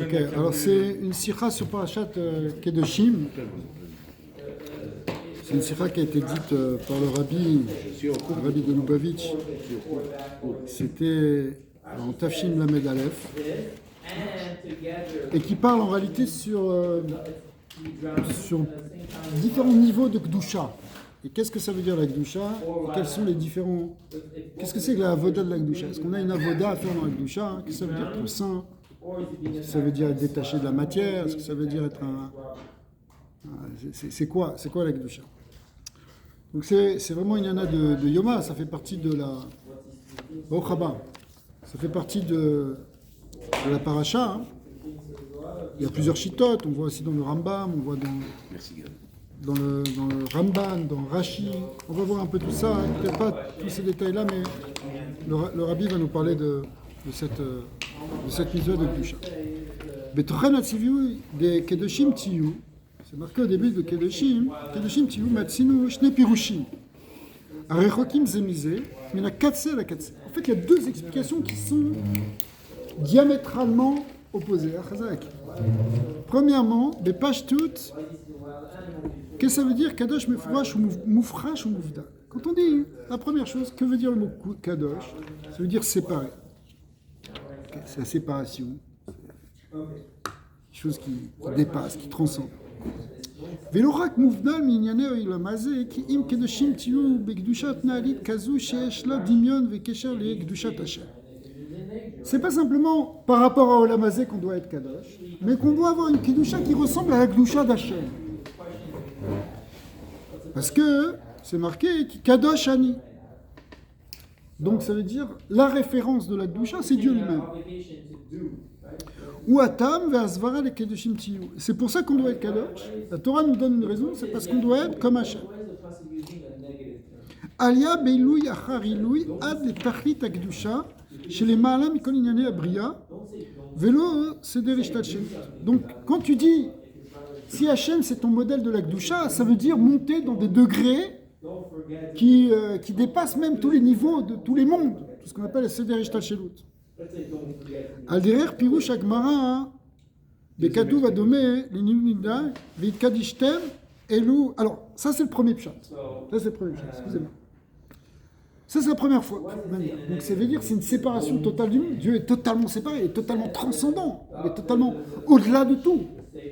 Ok, alors c'est une sikha sur Parashat Kedoshim. C'est une sikha qui a été dite par le rabbi de Lubavitch. C'était en Tafshim Lamed Aleph. Et qui parle en réalité sur différents niveaux de Kedusha. Et qu'est-ce que ça veut dire la Kedusha? Et quels sont les différents... Qu'est-ce que c'est que la avoda de la Kedusha? Est-ce qu'on a une avoda à faire dans la Kedusha? Qu'est-ce que ça veut dire être saint? Est-ce que ça veut dire être détaché de la matière? Est-ce que ça veut dire être un... C'est quoi la Kedusha? Donc c'est vraiment une yana de Yoma, ça fait partie de la... Baruch haba. Ça fait partie de la paracha. Hein. Il y a plusieurs chitotes, on voit aussi dans le Rambam, on voit dans le Ramban, dans Rashi. On va voir un peu tout ça, hein. Peut-être pas tous ces détails-là, mais le Rabbi va nous parler de cette mitzvah de Kedusha. Betochan atzivu de Kedoshim tiyu, c'est marqué au début de Kedoshim tiyu matzinu shne pirushim. Arechokim zemizé, mais la katse la katse. En fait, il y a deux explications qui sont diamétralement opposées. Premièrement, Bepashtut, qu'est-ce que ça veut dire Kadosh mefurash ou moufrash ou moufda? Quand on dit la première chose, que veut dire le mot Kadosh? Ça veut dire séparé. Okay, c'est la séparation. Quelque chose qui dépasse, qui transcende. Velorak moufda minyane oilamazé ki im kedoshim tiyu bekdushat naalit kazu sheesh la dimyon vekesher le kdushat Hashem. C'est pas simplement par rapport à Olamazé qu'on doit être Kadosh, mais qu'on doit avoir une Kedusha qui ressemble à la Kedusha d'Hachem. Parce que c'est marqué Kadosh Ani. Donc ça veut dire la référence de la Kedusha, c'est Dieu lui-même. Ou Atam ve'asvara le Kedoshim tiyu. C'est pour ça qu'on doit être Kadosh. La Torah nous donne une raison, c'est parce qu'on doit être comme Hachem. Alia beilui achar ilui ad le tachlit ha-Kedusha. Chez les Ma'ala Mikol Inyane Abriya, Velo Seder Ishtat Shem. Donc, quand tu dis si Hachem c'est ton modèle de la Kedusha, ça veut dire monter dans des degrés qui dépassent même tous les niveaux de tous les mondes, tout ce qu'on appelle le Seder Ishtat Shelut. Al derer Pirush Agmara, Bekatu Vadome, Linunida, Vitkadishtem, Elu. Alors, ça c'est le premier pshat. Excusez-moi. Ça, c'est la première fois. Donc, ça veut dire que c'est une séparation totale du monde. Dieu est totalement séparé, il est totalement transcendant, il est totalement au-delà de tout.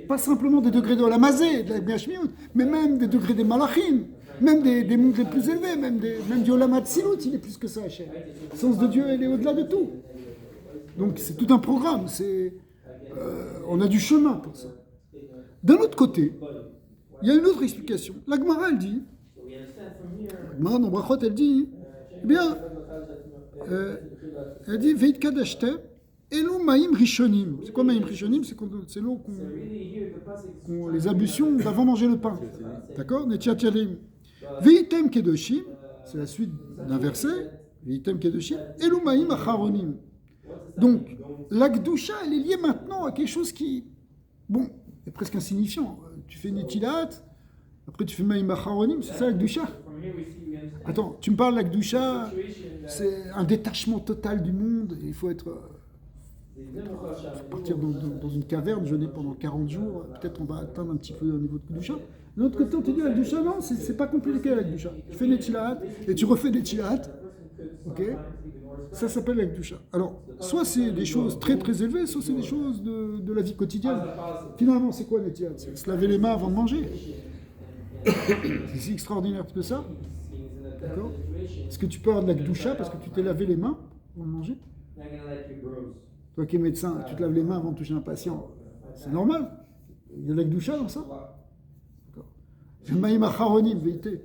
Pas simplement des degrés de Olamazé, de la Biachmiout, mais même des degrés des Malachim, même des mondes les plus élevés, même du Olam Hatzilut, il est plus que ça, Hachem. Le sens de Dieu, il est au-delà de tout. Donc, c'est tout un programme. On a du chemin pour ça. D'un autre côté, il y a une autre explication. La Gemara, elle dit, dans Brachot, elle dit, eh bien, elle dit Veit Kadashte, Elu Maïm Rishonim. C'est quoi Maïm Rishonim? C'est l'eau les ablutions d'avant manger le pain. D'accord? Netchiachalim. Veitem Kedoshim, c'est la suite d'un verset. Veitem Kedoshim, Elu Maïm Acharonim. Donc, la Kedusha, elle est liée maintenant à quelque chose qui, bon, est presque insignifiant. Tu fais Netilat, après tu fais Maïm Acharonim, c'est ça la Kedusha? Attends, tu me parles de la Kedusha, c'est un détachement total du monde, il faut partir dans une caverne, jeûner pendant 40 jours, peut-être on va atteindre un petit peu au niveau de Kedusha. De l'autre côté, on te dit la Kedusha, non, c'est pas compliqué la Kedusha. Tu fais Netilat, et tu refais Netilat, ok? Ça s'appelle la Kedusha. Alors, soit c'est des choses très très élevées, soit c'est des choses de la vie quotidienne. Finalement, c'est quoi Netilat? C'est se laver les mains avant de manger. C'est si extraordinaire que ça. D'accord? Est-ce que tu peux avoir de la Kedusha parce que tu t'es lavé les mains avant de manger? Toi qui es médecin, tu te laves les mains avant de toucher un patient. C'est normal. Il y a de la Kedusha dans ça. D'accord. J'ai maïm acharonim, vérité.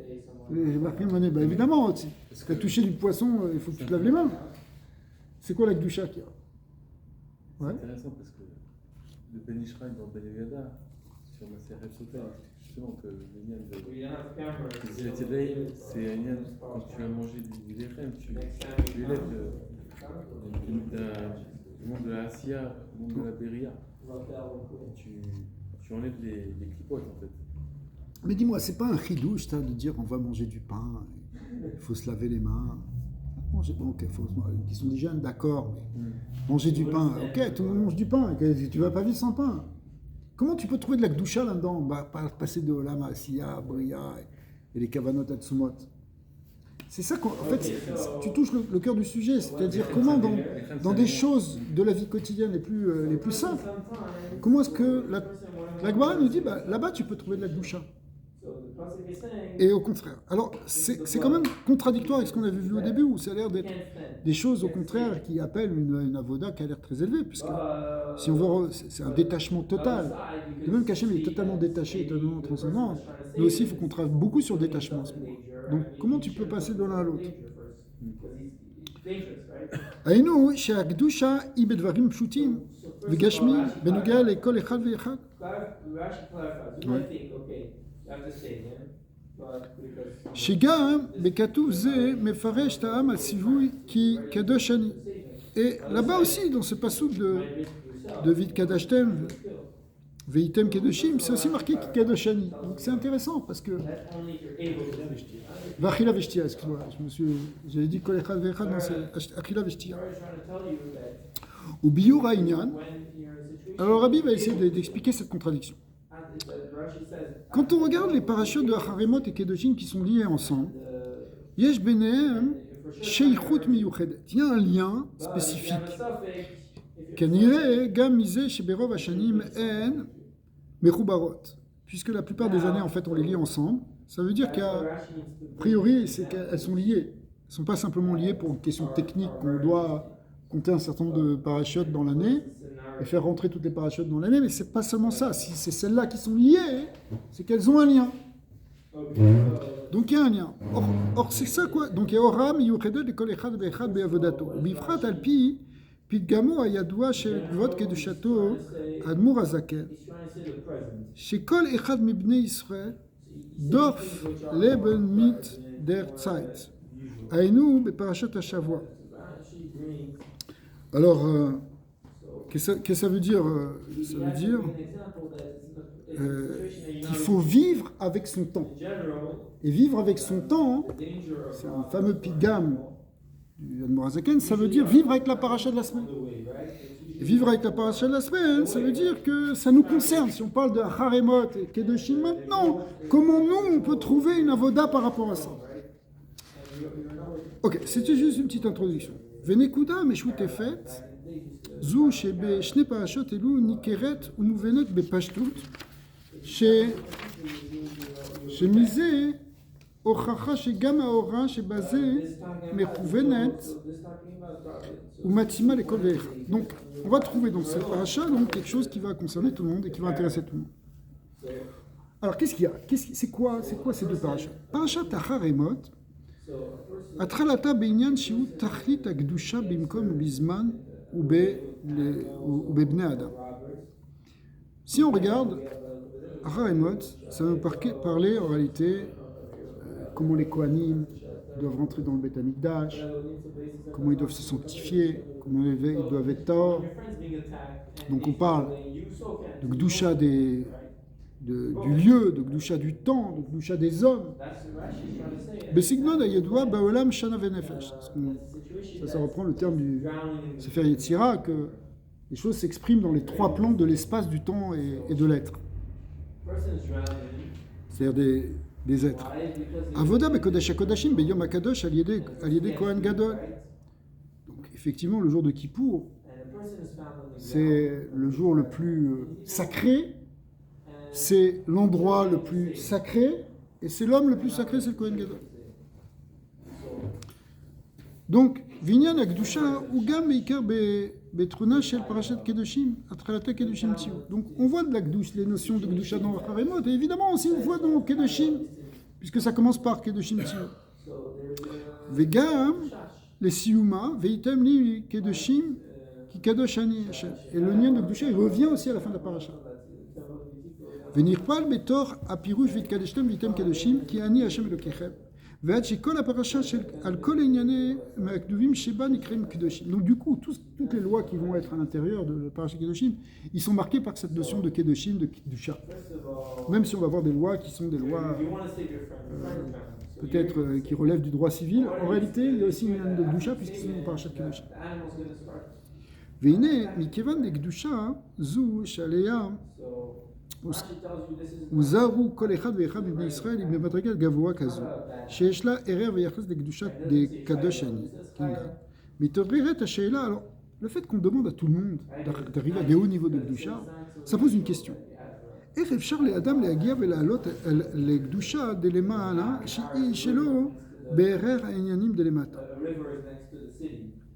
J'ai marqué mon nez. Ben évidemment, si tu as touché du poisson, il faut que tu te laves les mains. C'est quoi la Kedusha qu'il y a? Ouais. C'est intéressant parce que le Ben Ishraï dans Ben Yagada, sur la CRF Soter, justement que le Nyan c'est un Nyan, quand tu as mangé du lechem, tu l'élèves du monde de la Asiya au monde de la Beria. Tu enlèves les clipotes en fait. Mais dis-moi, c'est pas un chidouche ça de dire on va manger du pain, il faut se laver les mains. manger, ok, qui sont des jeunes, d'accord, mais manger du pain, ok, tout le monde mange du pain, tu vas pas vivre sans pain. Comment tu peux trouver de la Gdusha là-dedans? Bah, passer de Olam Asiya, Bria et les Kavanot Atsumot. C'est ça qu'en fait, tu touches le cœur du sujet, c'est-à-dire comment dans des choses de la vie quotidienne les plus simples, comment est-ce que la Gemara nous dit, bah, là-bas tu peux trouver de la Gdusha. Et au contraire. Alors, c'est quand même contradictoire avec ce qu'on avait vu au début, où ça a l'air d'être des choses, au contraire, qui appellent une avoda qui a l'air très élevée, puisque si on voit, c'est un détachement total. De même qu'Hachem est totalement détaché, totalement transcendant, mais aussi il faut qu'on travaille beaucoup sur le détachement. Donc, comment tu peux passer de l'un à l'autre? היינו שהקדושה היא בדברים פשוטים וגשמיים בנוגע לכל אחד ואחד. שגם בכתוב זה מפרש את העם הציווי כי קדוש אני. Et là-bas aussi, dans ce passage de Vid Kadashtem, Veitem Kedoshim, c'est aussi marqué qui Kadosh ani. Donc c'est intéressant parce que. Vachila Veshtia, excuse-moi, j'avais dit Kol Echad Vechad, non, c'est Achila Veshtia. Ou Biyur Haïnyan. Alors Rabbi va essayer d'expliquer cette contradiction. Quand on regarde les parachutes de Acharemot et Kedoshim qui sont liés ensemble, Yesh Benehem Sheichut Miyuchedet. Il y a un lien spécifique. Kanire Gam Mizeh Sheberov Hashanim En Mechubarot. Puisque la plupart des années, en fait, on les lit ensemble, ça veut dire qu'a priori, c'est qu'elles sont liées. Elles ne sont pas simplement liées pour une question technique qu'on doit compter un certain nombre de parachutes dans l'année et faire rentrer toutes les parachutes dans l'année, mais c'est pas seulement ça. Si c'est celles-là qui sont liées, c'est qu'elles ont un lien. Donc il y a un lien. Or c'est ça quoi. Donc il y a Oram, Yuchedet, de Kol Echad Be'echad Be'avodato. Bifrat Alpi, Pitgamo Ayadwa Shel Gvot Kedushato Admur Azaken. Chez Kol Echad Mibne Israël, Dorf Leben mit der Zeit. Aïnou Be'parashat HaShavua. Alors, qu'est-ce que ça veut dire? Ça veut dire qu'il faut vivre avec son temps. Et vivre avec son temps, c'est un fameux pigam du Admor Hazaken, ça veut dire vivre avec la paracha de la semaine. Et vivre avec la paracha de la semaine, ça veut dire que ça nous concerne. Si on parle de Haremot et Kedoshim maintenant, comment nous, on peut trouver une avoda par rapport à ça? Ok, c'était juste une petite introduction. Venekuda meshut efet, zu shebe shne parashot elu nikeret umuvenet bepashtut, shemize הוכחה שגם ההוראה שבזה מכוונת ומתאימה לכל ואחד. Donc, on va trouver dans cette paracha donc quelque chose qui va concerner tout le monde et qui va intéresser tout le monde. Alors, qu'est-ce qu'il y a? C'est quoi ces deux parachas? Parachat Acharemot, התחלתה בעניין שהוא תכלית הקדושה במקום ובזמן ובבני אדם. Si on regarde Acharemot, ça veut parler en réalité comment les Kohanim doivent rentrer dans le Beth Amikdash, comment ils doivent se sanctifier, comment ils doivent être torts. Donc on parle de Gdusha du lieu, de Gdusha du temps, de Gdusha des hommes. Besignon ayedwa baolam shana venefesh. Ça reprend le terme du Sefer Yetzira, que les choses s'expriment dans les trois plans de l'espace, du temps et de l'être. C'est-à-dire des êtres. Avoda bekodesh hakodashim beyom hakadosh al yedei Kohen Gadol. Donc effectivement, le jour de Kippour, c'est le jour le plus sacré, c'est l'endroit le plus sacré, et c'est l'homme le plus sacré, c'est le Kohen Gadol. Donc, Vinyan Akdusha ugam meikar betruna shel parashat kedoshim atchalata kedoshim tziu. Donc, on voit de la Kdush, les notions de Kdusha dans Acharemot, et évidemment aussi on voit dans Kedoshim, puisque ça commence par kedoshim tziu. Vegam les siuma veitem li kedoshim ki kadosh ani Hashem. Et le lien de Kdusha, il revient aussi à la fin de la paracha. Venirpal betor apirush vitkadeshtem veitem kedoshim ki ani Hashem elokechem. Donc du coup, toutes les lois qui vont être à l'intérieur de la paracha Kedoshim, ils sont marqués par cette notion de Kedoshim, de Kedusha. Même si on va voir des lois qui sont des lois peut-être qui relève du droit civil. En réalité, il y a aussi une inyan de Gdusha, puisqu'ils sont en parachat Kedusha. והנה, מכיוון דקדושה זו שעליה וזרו כל אחד ואחד מבני ישראל היא במדרגה גבוהה כזו, שיש לה ערב ויחס לקדושת דקדוש אני. מתעוררת השאלה, alors, le fait qu'on demande à tout le monde d'arriver à des hauts niveaux de Gdusha, ça pose une question. איך אפשר לאדם להגיע ולעלות לקדושה דלמעלה שהיא שלו בערר העניינים דלמטה?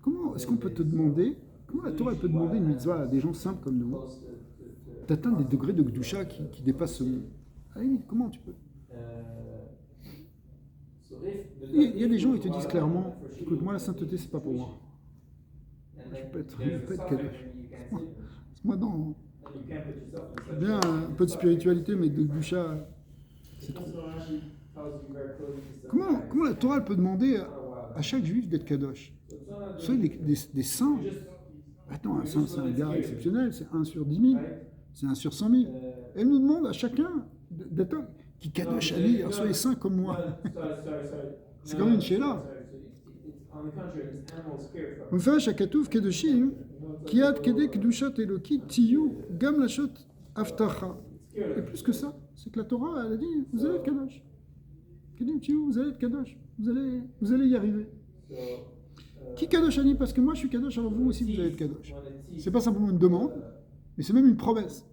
Comment est-ce qu'on peut te demander, comment la Torah peut demander une mitzvah à des gens simples comme nous d'atteindre des degrés de Gdusha qui dépassent ce monde? À la limite, comment tu peux? Il y a des gens qui te disent clairement, écoute, moi la sainteté c'est pas pour moi. Je peux être kadosh. Moi non. Bien un peu de spiritualité, mais de Gdusha, c'est trop. Comment la Torah peut demander à chaque juif d'être kadosh? Soyez des saints. Attends, un saint c'est un gars exceptionnel, c'est 1 sur 10 000, c'est 1 sur 100 000. Elle nous demande à chacun d'être qui kadosh à lire, soyez saints comme moi. C'est quand même une shéla. ומפרש הכתוב קדושים כי עד כדי קדושת אלוקית תהיו גם לשעות הבטחה. Et plus que ça, c'est que la Torah elle a dit vous allez être kadosh. Vous allez être kadosh, vous allez y arriver. Qui kadosh ani? Parce que moi je suis kadosh, alors vous aussi vous allez être kadosh. C'est pas simplement une demande, mais c'est même une promesse.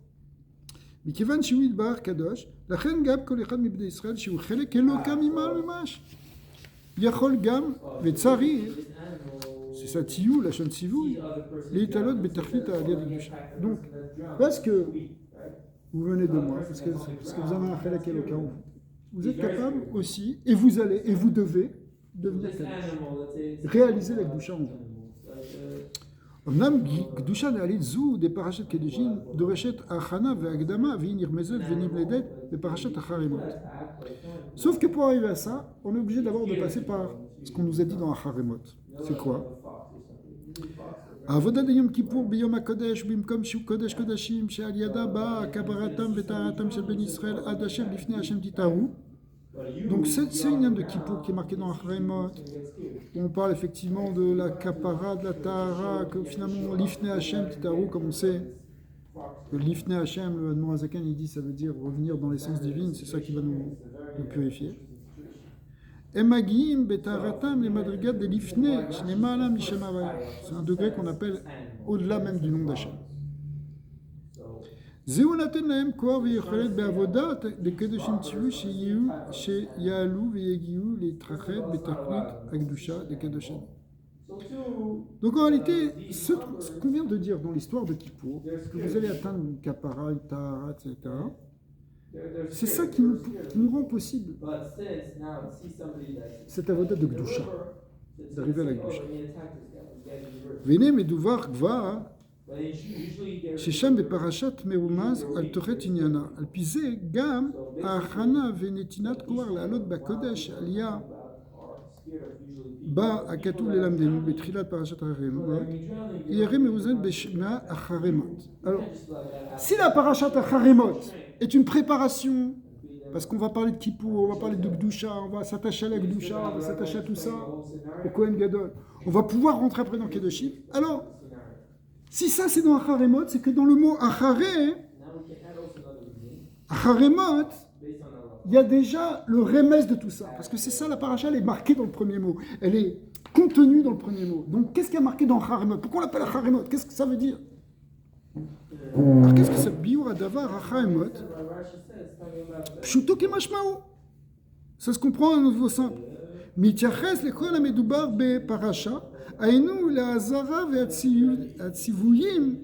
מכיוון שהוא יתברך קדוש, לכן גם כל אחד מבני ישראל שהוא חלק אלוקה ממעל ממש. יכול גם וצריך, c'est ça tiou, la chaîne sivou, les talot betachlit à aliad Gdusha. Donc, parce que vous venez de moi, parce que vous avez un chelek eloka en vous, vous êtes capable aussi, et vous allez, et vous devez devenir kadosh, réaliser la Gdusha en vous. אמנם קדושה נעלית זו דפרשת קידושין דורשת הכנה והקדמה והיא נרמזת ונמלדת בפרשת החרמות. Sauf que pour arriver à ça, on est obligé d'abord de passer par ce qu'on nous a dit dans החרמות. C'est quoi? העבודה דיום כיפור ביום הקודש במקום שהוא קודש קודשים שעל ידה באה כפרתם וטהרתם של בן ישראל עד אשר לפני השם תטהרו. Donc c'est une âme de Kippour qui est marquée dans Acharemot, où on parle effectivement de la kapara, de la tahara, que finalement l'ifne Hashem titaru, comme on sait, que l'ifne Hashem, le Admor Azakan, il dit ça veut dire revenir dans l'essence divine, c'est ça qui va nous purifier. Emagim betaratam les madrigat de l'ifne, shnemala mishem havaya. C'est un degré qu'on appelle au-delà même du nom d'Hashem. זהו נתן להם כוח ויכולת בעבודה לקדושים ציווי שיעלו ויגיעו להתרחב בתכלית הקדושה לקדושים. Donc en réalité, ce qu'on vient de dire dans l'histoire de Kippour, que vous allez atteindre une kapara, une tahara, etc., c'est ça qui nous rend possible cette avoda de Gdusha, d'arriver à la Gdusha. Venez medouvar gva ששם בפרשת מרומז על תוכת עניינה. על פי זה גם ההכנה ונתינת כוח לעלות בקודש עלייה בה הכתוב ללמדנו בתחילת פרשת החרמות, היא הרי מאוזנת בשמה החרמות. Alors, si la parashat החרמות est une préparation, parce qu'on va parler de Kippour, on va parler de Gdusha, on va s'attacher à la Gdusha, on va s'attacher à tout ça, au Kohen Gadol, on va pouvoir rentrer après dans Kedoshim. Alors, si ça c'est dans Acharemot, c'est que dans le mot Acharemot, il y a déjà le remez de tout ça. Parce que c'est ça, la paracha, elle est marquée dans le premier mot. Elle est contenue dans le premier mot. Donc qu'est-ce qu'il y a marqué dans Acharemot? Pourquoi on l'appelle Acharemot? Qu'est-ce que ça veut dire? Alors qu'est-ce que c'est? Biur Adavar Acharemot. Pshuto Kemashmao. Ça se comprend à un niveau simple. Mityaches lekol amedoubar be paracha. היינו לעזרה והציוויים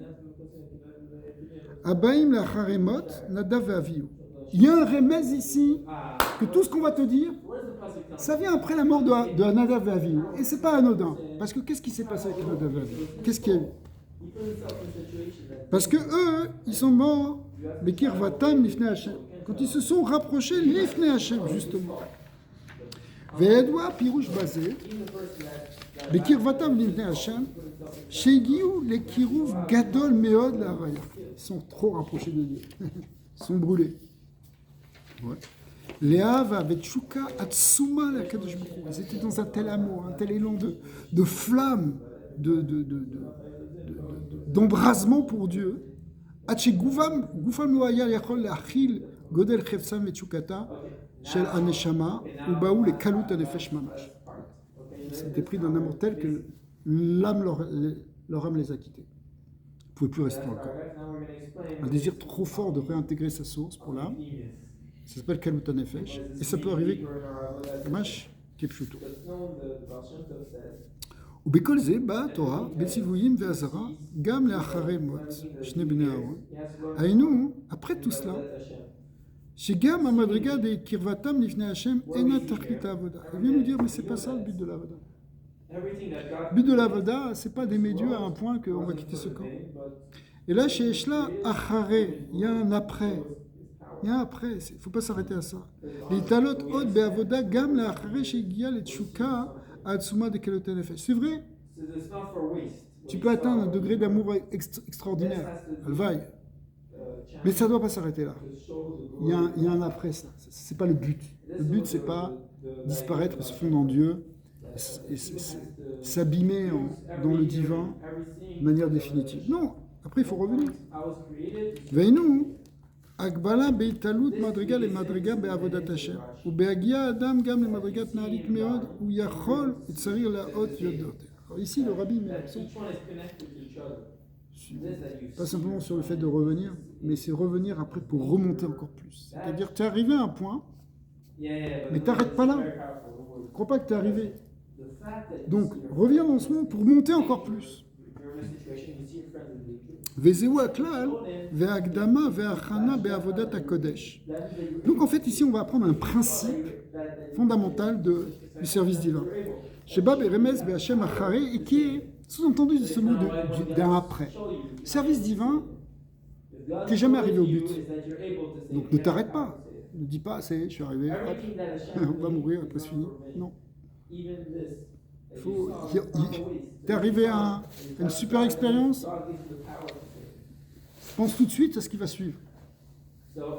הבאים לאחרמות נדב ואביהו. Il y a un remez ici que tout ce qu'on va te dire, ça vient après la mort de Nadav et Avihu. Et c'est pas anodin. Parce que qu'est-ce qui s'est passé avec Nadav et Avihu? Qu'est-ce qu'il y a eu? Parce que eux, ils sont morts, Bekir Vatam Lifnei Hashem. Quand ils se sont rapprochés, Lifnei Hashem, justement. Ve'edwa Pirouche Bazé. בקרבתם לבני השם, שהגיעו לקירוב גדול מאוד להוויה. Ils sont trop rapprochés de Dieu. Ils sont brûlés. Ouais. Léa avec Shuka Atsuma la Kadosh Baruch Hu. Ils étaient dans un tel amour, un tel élan de flamme, d'embrasement pour Dieu. Ache Gufam lo haya yachol leachil godel chefsam v'tshukata shel aneshama ubaou le kalut hanefesh mamash. C'était pris d'un amour tel que l'âme leur âme les a quittés. Ils ne pouvaient plus rester encore. Un désir trop fort de réintégrer sa source pour l'âme. Ça s'appelle Kalut HaNefesh, et ça peut arriver Mash Kepshuto. ובכל זה באה התורה בציוויים ואזהרה גם לאחרי מות שני בני אהרון. היינו, après tout cela, שגם המדרגה דקרבתם לפני השם אינה תכלית העבודה. Il vient nous dire, mais c'est pas ça le but de l'Avoda. Le but de l'Avoda, c'est pas d'aimer Dieu à un point qu'on va quitter ce corps. Et là, chez Eshla, Acharé, il y a un après. Il y a un après, il ne faut pas s'arrêter à ça. L'Italot od be'avoda gam la'acharé she'giya le'tshuka atsuma de Kalut HaNefesh. C'est vrai, tu peux atteindre un degré d'amour extraordinaire, alvaï. Mais ça ne doit pas s'arrêter là. Il y a un après ça. Ce n'est pas le but. Le but, ce n'est pas disparaître, se fondre en Dieu, et s'abîmer dans le divin de manière définitive. Non, après il faut revenir. Veinu, Agbala beitalut madriga le madriga be'avodat Hashem. Ubeagia adam gam le madrigat na'alit meod, ou yachol et tsarir la'ot yodot. Alors ici, le rabbi met l'accent pas simplement sur le fait de revenir, mais c'est revenir après pour remonter encore plus. C'est-à-dire, tu es arrivé à un point, mais tu n'arrêtes pas là. Ne crois pas que tu es arrivé. Donc, reviens dans ce monde pour monter encore plus. Donc en fait ici on va apprendre un principe fondamental du service divin. Et qui est sous-entendu de ce mot d'un après. Service divin, tu n'es jamais arrivé au but. Donc ne t'arrête pas. Ne dis pas, je suis arrivé, hop, on va mourir, après c'est fini. Non. T'es arrivé à une super expérience, pense tout de suite à ce qui va suivre. Donc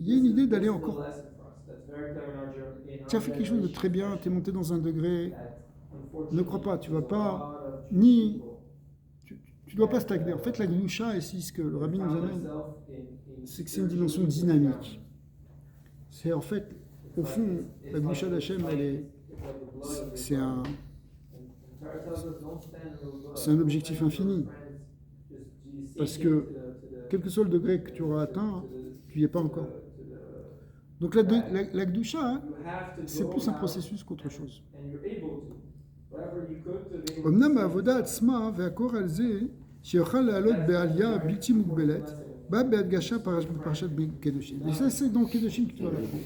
il y a une idée d'aller encore. Tu as fait quelque chose de très bien, tu es monté dans un degré. Ne crois pas, tu vas pas tu dois pas stagner. En fait, la Gdusha, ici, ce que le rabbi nous amène, c'est que c'est une dimension dynamique. C'est en fait, au fond, la Gdusha d'Hachem, c'est un objectif infini. Parce que, quel que soit le degré que tu auras atteint, tu n'y es pas encore. Donc la Gdusha, c'est plus un processus qu'autre chose. אמנם העבודה עצמה והקור על זה שיוכל לעלות בעלייה בלתי מוגבלת בא בהדגשה בפרשת קדושים. Et ça c'est dans Kedoshim que tu vas l'apprendre.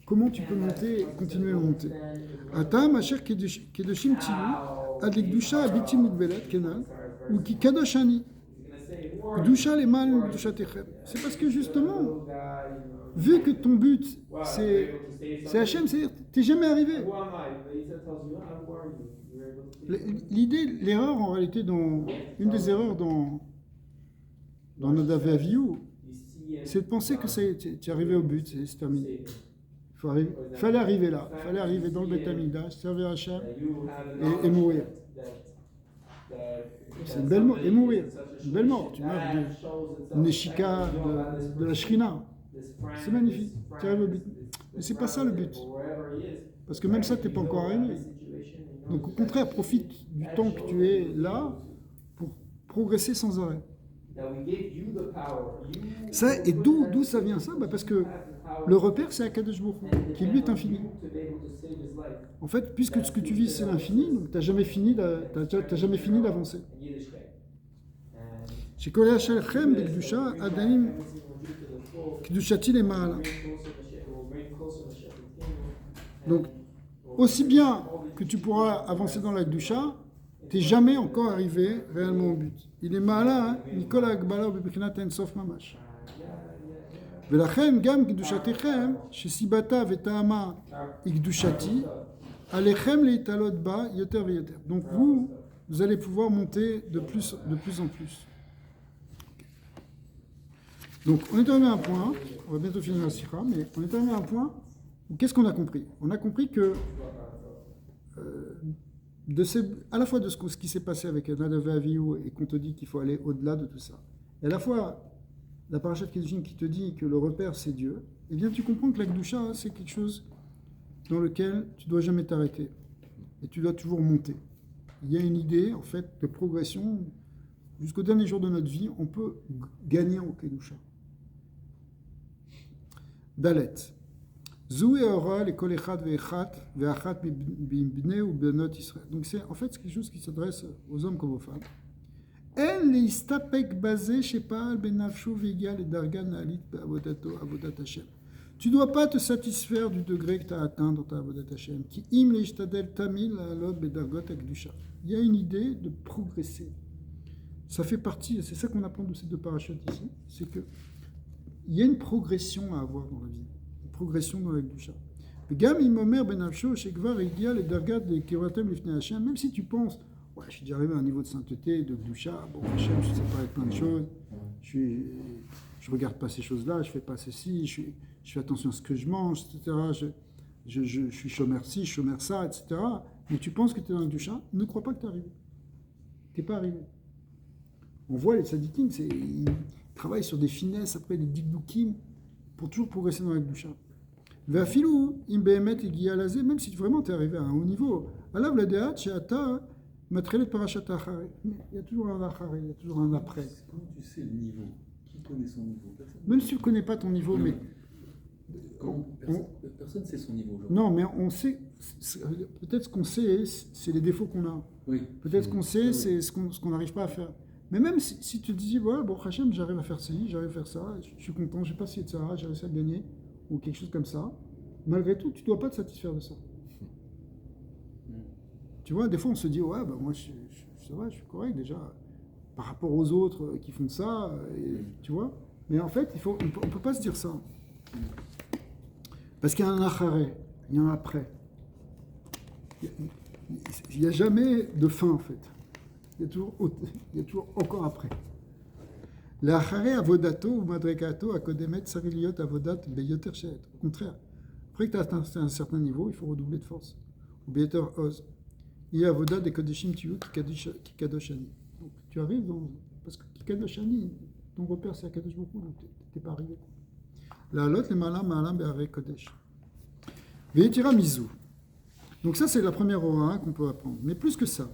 Comment tu peux monter et continuer à monter. הטעם אשר קדושים ציוו עד לקדושה הבלתי מוגבלת כנ"ל הוא כי קדוש אני קדושה למעלה מקדושתכם. C'est parce que justement vu que ton but c'est Hachem, c'est-à-dire tu n'es jamais arrivé. L'erreur en réalité, une des erreurs dans Nadav et Avihu, c'est de penser que tu es arrivé au but, c'est terminé. Il fallait arriver là, il fallait arriver dans le Beth Amikdash, servir Hachem et mourir. C'est une belle mort, et mourir, une belle mort. Tu meurs de Neshika, de la Shrina. C'est magnifique, tu arrives au but. Mais c'est pas ça le but. Parce que même ça, tu n'es pas encore arrivé. Donc au contraire, profite du temps que tu es là pour progresser sans arrêt. Ça, et d'où ça vient ça? Parce que le repère, c'est Akadosh Baruch Hu, qui lui est infini. En fait, puisque ce que tu vis, c'est l'infini, donc tu n'as jamais fini d'avancer. Donc, aussi bien que tu pourras avancer dans la Gdusha, tu n'es jamais encore arrivé réellement au but. Il est malin, Nicolas Agbala, Bebechinat Ensof Mamash. ולכן גם קדושתכם, שסיבתה וטעמה היא קדושתי, עליכם להתעלות בה יותר ויותר. Donc vous allez pouvoir monter de plus en plus. Donc on est arrivé à un point, on va bientôt finir la sikha, mais on est arrivé à un point où qu'est-ce qu'on a compris? On a compris que à la fois de ce qui s'est passé avec Nadav et Avihu et qu'on te dit qu'il faut aller au-delà de tout ça, et à la fois la parashat Kedushin qui te dit que le repère c'est Dieu, eh bien tu comprends que la Kedusha c'est quelque chose dans lequel tu ne dois jamais t'arrêter et tu dois toujours monter. Il y a une idée en fait de progression jusqu'au dernier jour de notre vie, on peut gagner en Kedusha. Dalet. Zoué ora les kol echad ve'echat ve'achat b'bnei ou b'not Israël. Donc c'est en fait quelque chose qui s'adresse aux hommes comme aux femmes. En leistapek basé shepal benafshu v'egal et dargan alit be'avodato avodat Hashem. Tu ne dois pas te satisfaire du degré que tu as atteint dans ta avodat Hashem. Ki im leishtadel tamil la'alot be'dargot akdusha. Il y a une idée de progresser. Ça fait partie, c'est ça qu'on apprend de ces deux parachutes ici, c'est que il y a une progression à avoir dans la vie, une progression dans la Kedusha. Même si tu penses, ouais, je suis déjà arrivé à un niveau de sainteté, de Kedusha, bon, Hachem, je sais pas avec plein de choses, je regarde pas ces choses-là, je fais pas ceci, je fais attention à ce que je mange, etc. Je suis chômeur ci, chômeur ça, etc. Mais tu penses que tu es dans la Kedusha, ne crois pas que tu es arrivé. Tu n'es pas arrivé. On voit les tzadikim, ils travaillent sur des finesses, après des dikdukim, pour toujours progresser dans la Kedusha. Ve'afilou, im be'emet igia lazé, même si vraiment tu es arrivé à un haut niveau, alav la de'at she'ata matrelet parashat achare. Il y a toujours un achare, il y a toujours un après. Comment tu sais le niveau? Qui connaît son niveau? Personne. Même si tu ne connais pas ton niveau, mais... Personne ne sait son niveau aujourd'hui. Non, mais on sait, peut-être ce qu'on sait, c'est les défauts qu'on a. Oui. Peut-être ce qu'on sait, c'est ce qu'on n'arrive pas à faire. Mais même si tu te dis, voilà, bon, Hachem, j'arrive à faire ci, j'arrive à faire ça, je suis content, j'ai pas essayé de ça, j'ai réussi à gagner, ou quelque chose comme ça, malgré tout, tu ne dois pas te satisfaire de ça. Tu vois, des fois, on se dit, ouais, bah, moi, ça va, je suis correct déjà, par rapport aux autres qui font ça, tu vois. Mais en fait, on ne peut pas se dire ça. Parce qu'il y a un acharé, il y a un après. Il n'y a jamais de fin, en fait. Il y a toujours encore après. L'achare avodato ou madrekato akodemet sariliot avodat beyoter sheet. Au contraire, après que tu as atteint un certain niveau, il faut redoubler de force. Ou beyoter oz. Il y a avodat de kodeshim tiyu ki kadoshani. Donc tu arrives dans... Parce que ki kadoshani, ton repère c'est Akadosh beaucoup, donc tu n'es pas arrivé. La lot le malam malam be'are kodesh. Ve'etira mizou. Donc ça c'est la première aura qu'on peut apprendre. Mais plus que ça.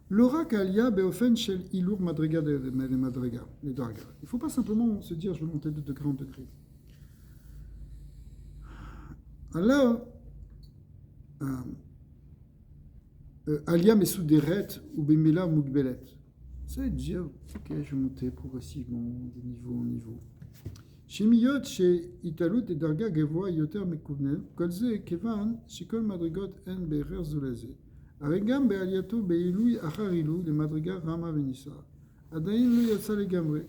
L'aura kalia beofen shel ilur madriga de madriga, les darga. Il ne faut pas simplement se dire je vais monter de degré en degré. Alors, alia mesuderet ou bemila mugbelet. C'est dire, ok, je vais monter progressivement de niveau en niveau. Chez Miyot, chez Italut et Darga Gevoa Yoter Mekuvnel, Kolze Kevan, Shikol Madrigot En Berer Zulazé. הרגam בעלייתו בעילוי אחר עילוי למדרגה רמה ונישא. עדיין לא יצא לגמרי,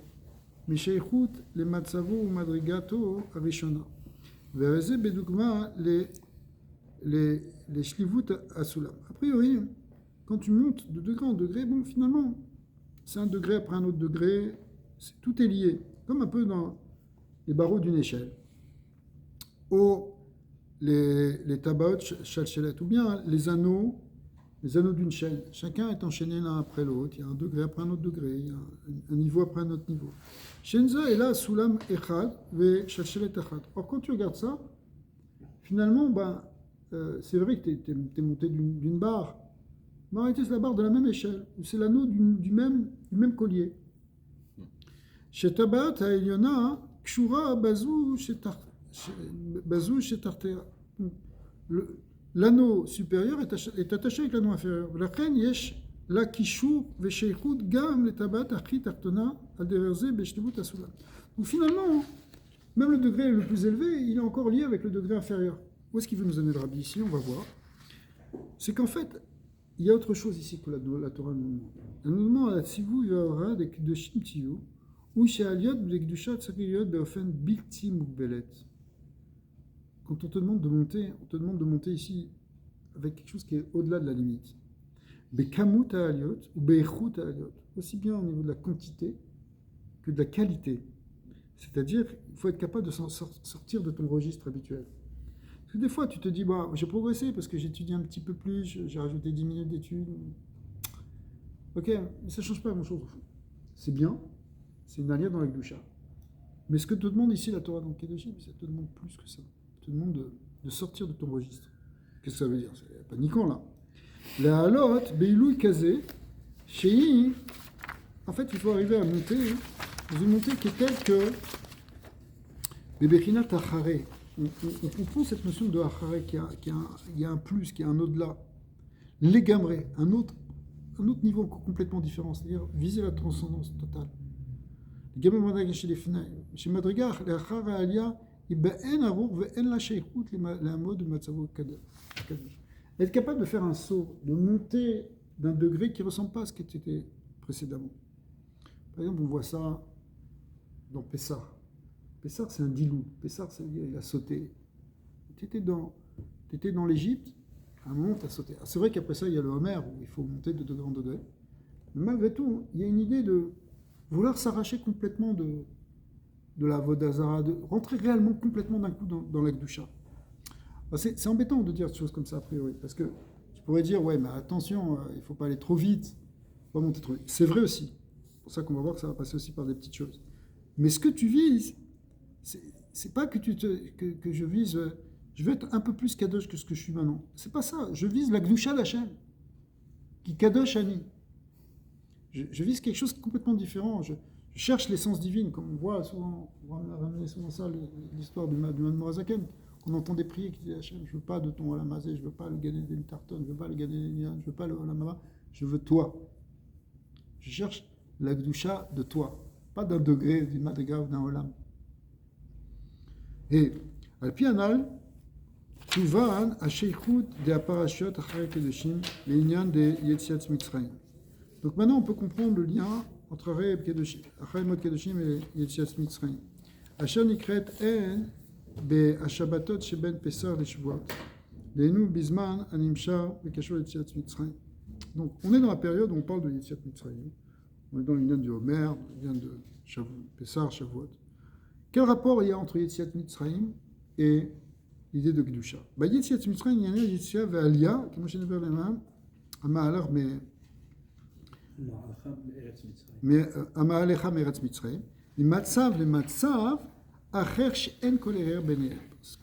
משייכות למצבו ומדרגתו הראשונה. והרי זה בדוגמה לשליבות הסולם. A priori, quand tu montes de degré en degré, bon, finalement, c'est un degré après un autre degré, tout est lié, comme un peu dans les barreaux d'une échelle. Ou les tabaot chalchelet, ou bien les anneaux d'une chaîne. Chacun est enchaîné l'un après l'autre. Il y a un degré après un autre degré. Il y a un niveau après un autre niveau. Shenza est là, Soulam Echad, ve Shalchelet Echad. Or, quand tu regardes ça, finalement, c'est vrai que tu es monté d'une barre. Mais en réalité, c'est la barre de la même échelle. C'est l'anneau du même collier. Chez Tabat, à Eliona, Kshura, Bazou, Shetartea. L'anneau supérieur est attaché avec l'anneau inférieur. L'Achen yesh la kishur vesheichut gam le tabat achit artona al deverze beshlivut asulam. Donc finalement, même le degré le plus élevé, il est encore lié avec le degré inférieur. Où est-ce qu'il veut nous amener le rabbi ici? On va voir. C'est qu'en fait, il y a autre chose ici que la Torah nous demande. Elle nous demande à Tzivou Yorah de Shimtiyu ou chez Aliot, B'Gdusha, Tsakiyot, Beofen, Bilti Mugbelet. Quand on te demande de monter ici avec quelque chose qui est au-delà de la limite. Bekamut Aliot, ou Beichut Aliot, aussi bien au niveau de la quantité que de la qualité. C'est-à-dire, il faut être capable de sortir de ton registre habituel. Parce que des fois, tu te dis, bah, j'ai progressé parce que j'étudie un petit peu plus, j'ai rajouté 10 minutes d'études. Ok, mais ça ne change pas grand-chose au fond. C'est bien, c'est une alliée dans la Gdusha. Mais ce que te demande ici la Torah dans le Kedoshim, ça te demande plus que ça. Ça te demande de sortir de ton registre. Qu'est-ce que ça veut dire? C'est paniquant là. La halot, Beilou Kazé, Shei, en fait, il faut arriver à monter dans une montée qui est telle que Bebechina Tachare. On comprend cette notion de Achare, qu'il y a un plus, qu'il y a un au-delà. L'égamré, un autre niveau complètement différent, c'est-à-dire viser la transcendance totale. Chez Madriga, l'Achare Alia, être capable de faire un saut, de monter d'un degré qui ne ressemble pas à ce qui était précédemment. Par exemple, on voit ça dans Pessah. Pessah, c'est un dilou. Pessah, c'est-à-dire il a sauté. Tu étais dans l'Égypte, à un moment, tu as sauté. Alors, c'est vrai qu'après ça, il y a le Homer, où il faut monter de degré en degré. Mais malgré tout, il y a une idée de vouloir s'arracher complètement de la Vodazara, de rentrer réellement complètement d'un coup dans la Gdusha. C'est embêtant de dire des choses comme ça a priori, parce que tu pourrais dire, ouais, mais attention, il ne faut pas aller trop vite, il faut pas monter trop vite. C'est vrai aussi. C'est pour ça qu'on va voir que ça va passer aussi par des petites choses. Mais ce que tu vises, c'est pas que je vise, je veux être un peu plus kadosh que ce que je suis maintenant. C'est pas ça. Je vise la Gdusha d'Hachem, qui kadosh Ani. Je vise quelque chose de complètement différent. Je cherche l'essence divine, comme on voit souvent, on va ramener souvent ça, l'histoire du Admorazaken. On entendait prier qui disait Hachem, je ne veux pas de ton Olamazé, je ne veux pas le Gan Eden Tarton, je ne veux pas le Gan Eden, je ne veux pas le Olamaba, je veux toi. Je cherche la Gdusha de toi, pas d'un degré, d'une madriga ou d'un Olam. Et, Al-Pianal, Tuvan, Asheichut, de Aparashot, Achare Kedoshim, les Inyan de Yetziat Mitzrayim. Donc maintenant, on peut comprendre le lien entre Achare Kedoshim et Yetziat Mitzrayim. Asher Nikret En, בהשבתות שבין פסח לשבועות. דהיינו בזמן הנמשל וקשור ליציאת מצרים. Donc, on est dans la période où on parle de Yetziat Mitzrayim. On est dans l'union du Homer, l'union de Pessah, Shavuot. Quel rapport il y a entre Yetziat Mitzrayim et l'idée de Kedusha? Yetziat Mitzrayim, il y a une Yetziat ve'Aliyah, comme je l'ai dit avant, המהלך המהלך מארץ מצרים, ממצב למצב, ce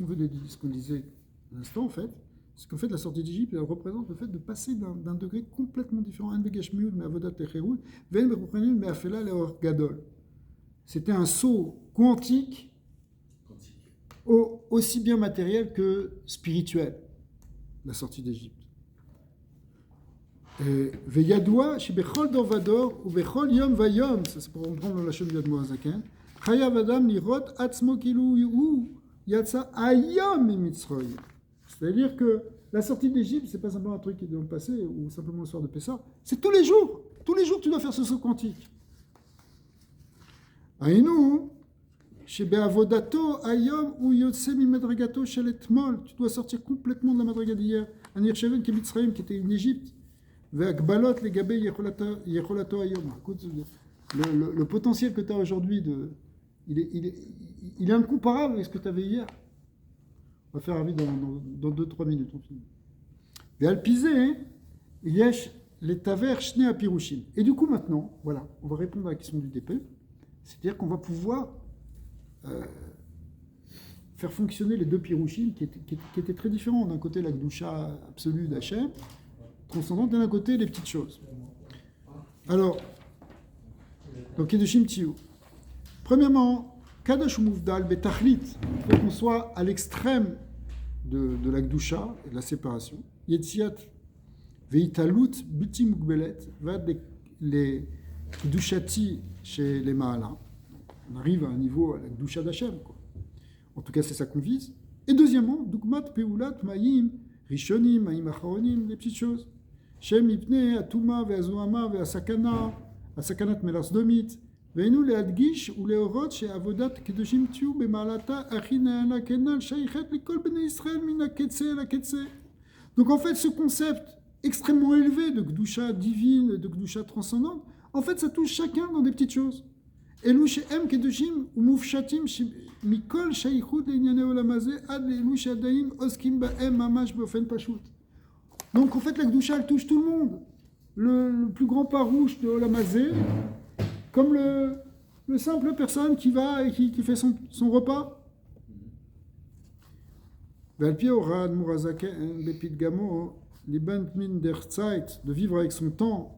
qu'on disait à l'instant, en fait, c'est qu'en fait, la sortie d'Égypte, elle représente le fait de passer d'un degré complètement différent. C'était un saut quantique, aussi bien matériel que spirituel, la sortie d'Égypte. Veyadoua, chez Bechol Dor Vador, ou Bechol Yom Vayom, ça c'est pour reprendre la chaîne du Admorazaken. C'est-à-dire que la sortie d'Égypte, c'est pas simplement un truc qui doit passer ou simplement le soir de Pessah, c'est tous les jours. Tous les jours, tu dois faire ce saut quantique. Aïnou, chez Beavodato, Ayom ou Yotsemi Madragato chez l'Etmol, tu dois sortir complètement de la Madraga d'hier. Anir Sheven qui était une Égypte, Ve'akbalot les Gabé Yecholato Ayom. Écoute, le potentiel que tu as aujourd'hui il est incomparable avec ce que tu avais hier. On va faire un vide dans 2-3 minutes. On finit. Et Alpizé, il y a les taver shne apirushim. Et du coup, maintenant, voilà, on va répondre à la question du DP. C'est-à-dire qu'on va pouvoir faire fonctionner les deux pirushim qui étaient très différents. D'un côté, la Gdusha absolue d'Hachem, transcendante, et d'un côté, les petites choses. Alors, donc, Kedoshim Tiyu. Premièrement, Kadosh Mouvdal Betachlit, il faut qu'on soit à l'extrême de la Gdusha et de la séparation. Yetziat Veitalut Biti Mugbelet, va les Gdushati chez les Mahala. On arrive à un niveau à la Gdusha d'Hachem, quoi. En tout cas, c'est ça qu'on vise. Et deuxièmement, Dugmat Peulat Maïm Rishonim, Maïm Acharonim, les petites choses. Shem Ipne, Atuma, Veazuama, Veasakana, Asakanat Melasdomit. והיינו להדגיש ולהורות שעבודת קדושים תהיו במעלתה הכי נעלה כנ"ל שייכת לכל בני ישראל מן הקצה אל הקצה. Donc en fait ce concept extrêmement élevé de Gdusha divine, de Gdusha transcendante, en fait ça touche chacun dans des petites choses. אלו שהם קדושים ומופשטים מכל שייכות לענייני עולם הזה עד לאלו שעדיין עוסקים בהם ממש באופן פשוט. Donc en fait la Gdusha elle touche tout le monde. Le plus grand parouche de Olam Hazé, comme le simple personne qui va et qui fait son repas. ועל פי הוראת מורזקן בפתגמו ליבן תמין דרך צייט, de vivre avec son temps,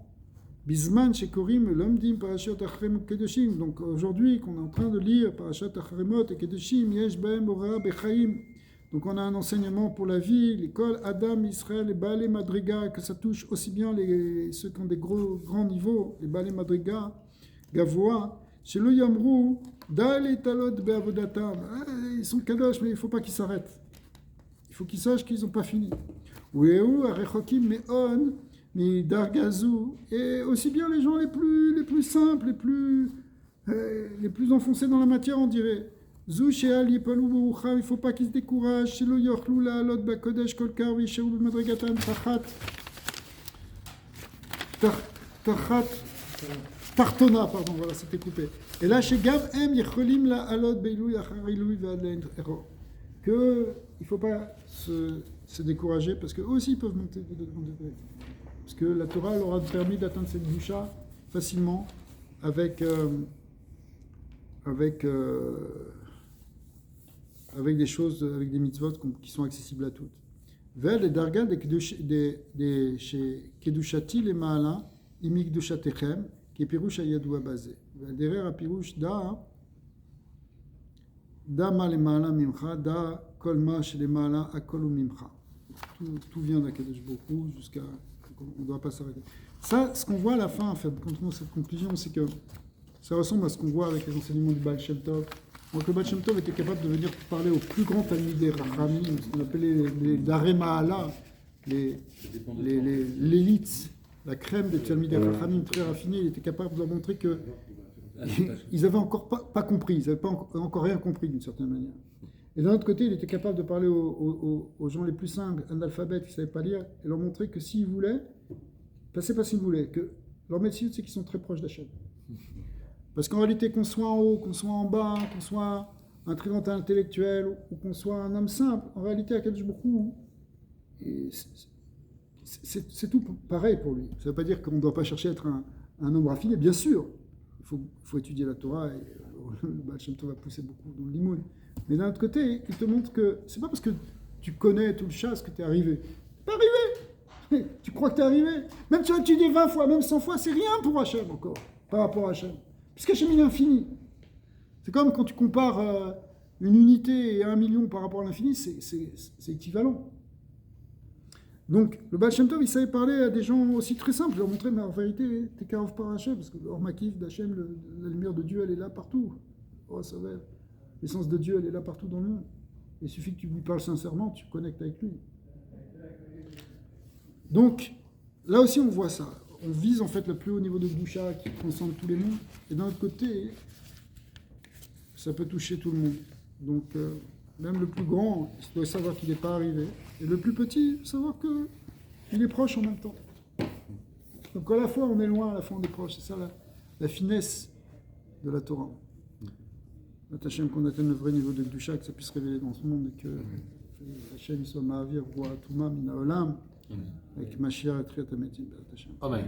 בזמן שקוראים לומדים פרשת אחרי קדושים. Donc aujourd'hui qu'on est en train de lire פרשת אחרימות et קדושים, יש בהם הוראה בחיים. Donc on a un enseignement pour la vie, l'école Adam, Israël, les Baalei Madriga, que ça touche aussi bien ceux qui ont des grands niveaux, les Baalei Madriga, Gavoa, chez le Yamrou, Dale Talot Beavodatam, ils sont kadosh, mais il ne faut pas qu'ils s'arrêtent. Il faut qu'ils sachent qu'ils n'ont pas fini. Ouéou, Arechokim, Meon, Dargazou, et aussi bien les gens les plus simples, les plus enfoncés dans la matière, on dirait. Zou she'al yipalou b'rucham, il ne faut pas qu'ils se découragent. Shelo yochlou la'alot b'kodesh kol kar v'yisheru b'madregatan tartona, pardon, voilà, c'était coupé. Et là, chez Gav M, yicholim la'alot be'ilui achar ilui v'ad le'ero. Que il ne faut pas se décourager, parce qu'eux aussi ils peuvent monter de degré. Parce que la Torah leur a permis d'atteindre cette Gdusha facilement avec des choses, avec des mitzvot qui sont accessibles à toutes. Vers les dargas chez Kedushati les Ma'ala, imik Kedushatechem, qui est Pirouche Ayadoua basé. Derrière Pirouche Da ma les Ma'ala Mimcha, Da Kolma chez les Ma'ala Akolu Mimcha. Tout vient d'Akadosh Baruch Hu jusqu'à. On ne doit pas s'arrêter. Ça, ce qu'on voit à la fin, en fait, quand on a cette conclusion, c'est que ça ressemble à ce qu'on voit avec les enseignements du Baal Shem Tov. Donc le Baal Shem Tov était capable de venir parler aux plus grands Talmidei Rachamim, ce qu'on appelait les Darei Ma'ala, l'élite, la crème des Talmidei Rachamim très raffinés. Il était capable de leur montrer que ils n'avaient encore pas compris, ils n'avaient pas encore rien compris d'une certaine manière. Et d'un autre côté, il était capable de parler aux gens les plus simples, analphabètes, qui ne savaient pas lire, et leur montrer que s'ils voulaient, c'est pas s'ils voulaient, que leur métier, c'est qu'ils sont très proches d'Hachem. Parce qu'en réalité, qu'on soit en haut, qu'on soit en bas, qu'on soit un très grand intellectuel, ou qu'on soit un homme simple, en réalité, à Kadosh Baruch Hu, c'est tout pareil pour lui. Ça ne veut pas dire qu'on ne doit pas chercher à être un homme raffiné, bien sûr. Il faut étudier la Torah, et le Baal Shem Tov va pousser beaucoup dans le limoun. Mais d'un autre côté, il te montre que c'est pas parce que tu connais tout le chasse que tu es arrivé. Tu n'es pas arrivé. Tu crois que tu es arrivé. Même si tu as étudié 20 fois, même 100 fois, c'est rien pour Hachem encore, par rapport à Hachem. Puisqu'Hachem il est infini. C'est comme quand tu compares une unité et 1 million par rapport à l'infini, c'est équivalent. Donc, le Baal Shem Tov, il savait parler à des gens aussi très simples, leur montrer, mais en vérité, t'es carave par Hachem, parce que le Ormakif d'Hachem, la lumière de Dieu, elle est là partout. Oh, ça va. L'essence de Dieu, elle est là partout dans le monde. Il suffit que tu lui parles sincèrement, tu connectes avec lui. Donc, là aussi, on voit ça. On vise en fait le plus haut niveau de Gdusha qui transcende tous les mondes. Et d'un autre côté, ça peut toucher tout le monde. Donc, même le plus grand, il doit savoir qu'il n'est pas arrivé. Et le plus petit, savoir qu'il est proche en même temps. Donc, à la fois, on est loin, à la fois, on est proche. C'est ça la finesse de la Torah. Hachem qu'on atteigne le vrai niveau de Gdusha, que ça puisse se révéler dans ce monde et que Hachem soit Ma'avir, Roi, Touma, Mina Olam, avec Mashiach et Triat Ametim, Hachem. Amen.